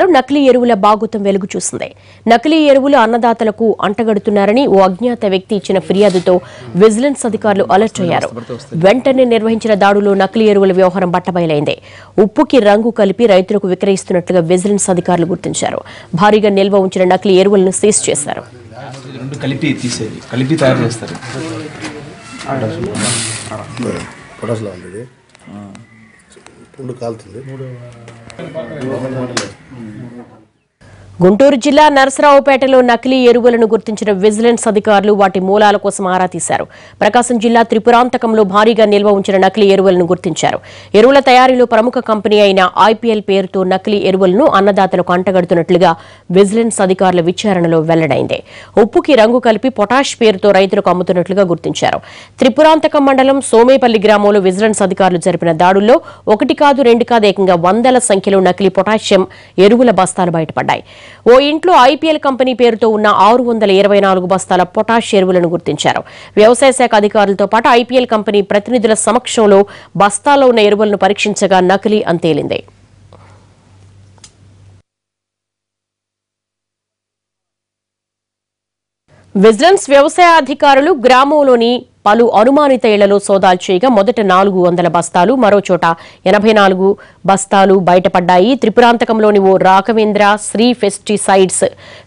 జిల్లాలో నకిలీ ఎరువుల బాగోతం వెలుగు చూసింది. నకిలీ ఎరువులు అన్నదాతలకు అంటగడుతున్నారని ఓ అజ్ఞాత వ్యక్తి ఇచ్చిన ఫిర్యాదుతో విజిలెన్స్ అధికారులు అలర్ట్ అయ్యారు. వెంటనే నిర్వహించిన దాడులో నకిలీ ఎరువుల వ్యవహారం బట్టబయలైంది. ఉప్పుకి రంగు కలిపి రైతులకు విక్రయిస్తున్నట్లుగా విజిలెన్స్ అధికారులు గుర్తించారు. భారీగా నిల్వ ఉంచిన నకిలీ ఎరువులను సీజ్ చేశారు. గుంటూరు జిల్లా నరసరావుపేటలో నకిలీ ఎరువులను గుర్తించిన విజిలెన్స్ అధికారులు వాటి మూలాల కోసం ఆరా తీశారు. ప్రకాశం జిల్లా త్రిపురాంతకంలో భారీగా నిల్వ ఉంచిన నకిలీ ఎరువులను గుర్తించారు. ఎరువుల తయారీలో ప్రముఖ కంపెనీ అయిన ఐపీఎల్ పేరుతో నకిలీ ఎరువులను అన్నదాతలకు అంటగడుతున్నట్లుగా విజిలెన్స్ అధికారుల విచారణలో వెల్లడైంది. ఉప్పుకి రంగు కలిపి పొటాష్ పేరుతో రైతులకు అమ్ముతున్నట్లుగా గుర్తించారు. త్రిపురాంతకం మండలం సోమేపల్లి గ్రామంలో విజిలెన్స్ అధికారులు జరిపిన దాడుల్లో 1 కాదు 2 కాదు ఏకంగా వందల సంఖ్యలో నకిలీ పొటాషియం ఎరువుల బస్తాలు బయటపడ్డాయి. ఓ ఇంట్లో ఐపీఎల్ కంపెనీ పేరుతో ఉన్న 624 బస్తాల పొటాష్ ఎరువులను గుర్తించారు. వ్యవసాయ శాఖ అధికారులతో పాటు ఐపీఎల్ కంపెనీ ప్రతినిధుల సమక్షంలో బస్తాల్లో ఉన్న ఎరువులను పరీక్షించగా నకిలీ అని తేలింది. విజిలెన్స్ వ్యవసాయ అధికారులు గ్రామంలోని పలు అనుమానిత ఇళ్లలో సోదాలు చేయగా మొదట 400 బస్తాలు, మరో చోట 84 బస్తాలు బయటపడ్డాయి. త్రిపురాంతకంలోని ఓ రాఘవేంద్ర శ్రీ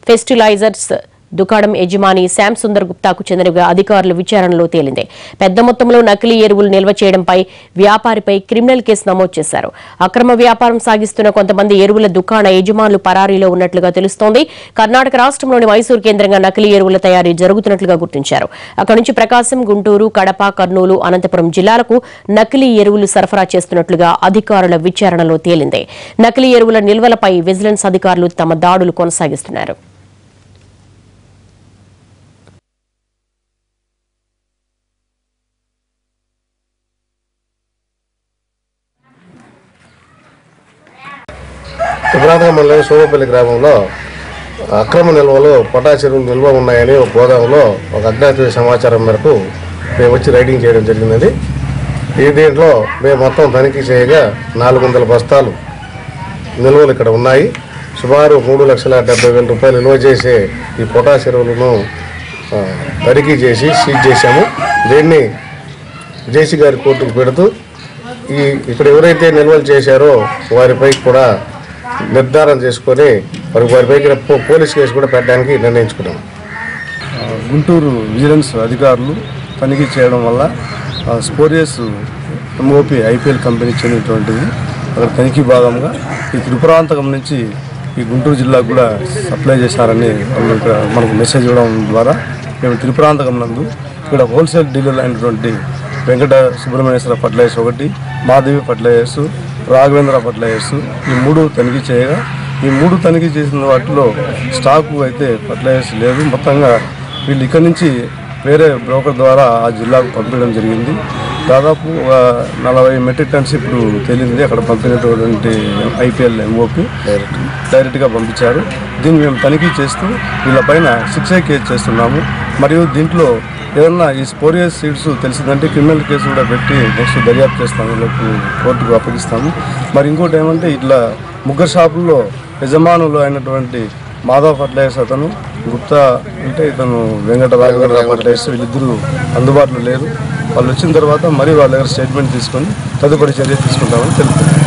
ఫెస్టిలైజర్స్ దుకాణం యజమాని శ్యామ్ సుందర్ గుప్తాకు చెందిన అధికారుల విచారణలో తేలింది. పెద్ద మొత్తంలో నకిలీ ఎరువులు నిల్వ చేయడంపై వ్యాపారిపై క్రిమినల్ కేసు నమోదు చేశారు. అక్రమ వ్యాపారం సాగిస్తున్న కొంతమంది ఎరువుల దుకాణ యజమానులు పరారీలో ఉన్నట్లుగా తెలుస్తోంది. కర్ణాటక రాష్ట్రంలోని మైసూరు కేంద్రంగా నకిలీ ఎరువుల తయారీ జరుగుతున్నట్లుగా గుర్తించారు. అక్కడి నుంచి ప్రకాశం, గుంటూరు, కడప, కర్నూలు, అనంతపురం జిల్లాలకు నకిలీ ఎరువులు సరఫరా చేస్తున్నట్లుగా అధికారుల విచారణలో తేలింది. నకిలీ ఎరువుల నిల్వలపై విజిలెన్స్ అధికారులు తమ దాడులు కొనసాగిస్తున్నారు. త్రిపురాంతకం మండలం సోమేపల్లి గ్రామంలో అక్రమ నిల్వలు పొటాష్ ఎరువులు నిల్వ ఉన్నాయని ఒక గోదాంలో ఒక అజ్ఞాత సమాచారం మేరకు మేము వచ్చి రైడింగ్ చేయడం జరిగింది. దీంట్లో మేము మొత్తం తనిఖీ చేయగా 400 బస్తాలు నిల్వలు ఇక్కడ ఉన్నాయి. సుమారు 3,70,000 రూపాయలు నిల్వ చేసే ఈ పొటాష్ ఎరువులను తనిఖీ చేసి సీజ్ చేశాము. దీన్ని జేసీ గారి కోర్టుకు పెడుతూ ఇక్కడ ఎవరైతే నిల్వలు చేశారో వారిపై కూడా నిర్ధారణ చేసుకొని వారిపై పోలీస్ కేసు కూడా పెట్టడానికి నిర్ణయించుకున్నాం. గుంటూరు విజిలెన్స్ అధికారులు తనిఖీ చేయడం వల్ల స్పోరియస్ ఎంఓపి ఐపీఎల్ కంపెనీ చెందినటువంటిది అక్కడ తనిఖీ భాగంగా ఈ త్రిపురాంతకం నుంచి ఈ గుంటూరు జిల్లాకు కూడా సప్లై చేశారని మనకు మెసేజ్ ఇవ్వడం ద్వారా మేము త్రిపురాంతకం నందు ఇక్కడ హోల్సేల్ డీలర్లు అయినటువంటి Venkata Subrahmanyeswara fertilizers 1, Madhavi fertilizers, Raghavendra fertilizers ఈ 3 తనిఖీ చేయగా ఈ 3 తనిఖీ చేసిన వాటిలో స్టాకు అయితే ఫర్టిలైజర్స్ లేదు. మొత్తంగా వీళ్ళు ఇక్కడి నుంచి వేరే బ్రోకర్ ద్వారా ఆ జిల్లాకు పంపించడం జరిగింది. దాదాపు 40 మెట్రిక్ టన్స్ ఇప్పుడు తేలింది. అక్కడ పంపినటువంటి ఐపీఎల్ ఎంఓపి డైరెక్ట్గా పంపించారు. దీన్ని మేము తనిఖీ చేస్తూ వీళ్ళపైన 6A కేసు చేస్తున్నాము. మరియు దీంట్లో ఏదన్నా ఈ స్పోరియస్ సీడ్స్ తెలిసిందంటే క్రిమినల్ కేసు కూడా పెట్టి నెక్స్ట్ దర్యాప్తు చేస్తాము, వీళ్ళకు కోర్టుకు అప్పగిస్తాము. మరి ఇంకోటి ఏమంటే ఇట్లా ముగ్గురు షాపుల్లో యజమానులు అయినటువంటి మాధవ్ ఫర్టిలైజర్స్ అతను, గుప్తా అంటే ఇతను వెంకట రాఘవేంద్ర ఫర్టిలైజర్స్ వీళ్ళిద్దరూ అందుబాటులో లేరు. వాళ్ళు వచ్చిన తర్వాత మరి వాళ్ళ దగ్గర స్టేట్మెంట్ తీసుకొని తదుపరి చర్య తీసుకుంటామని తెలుపుతున్నారు.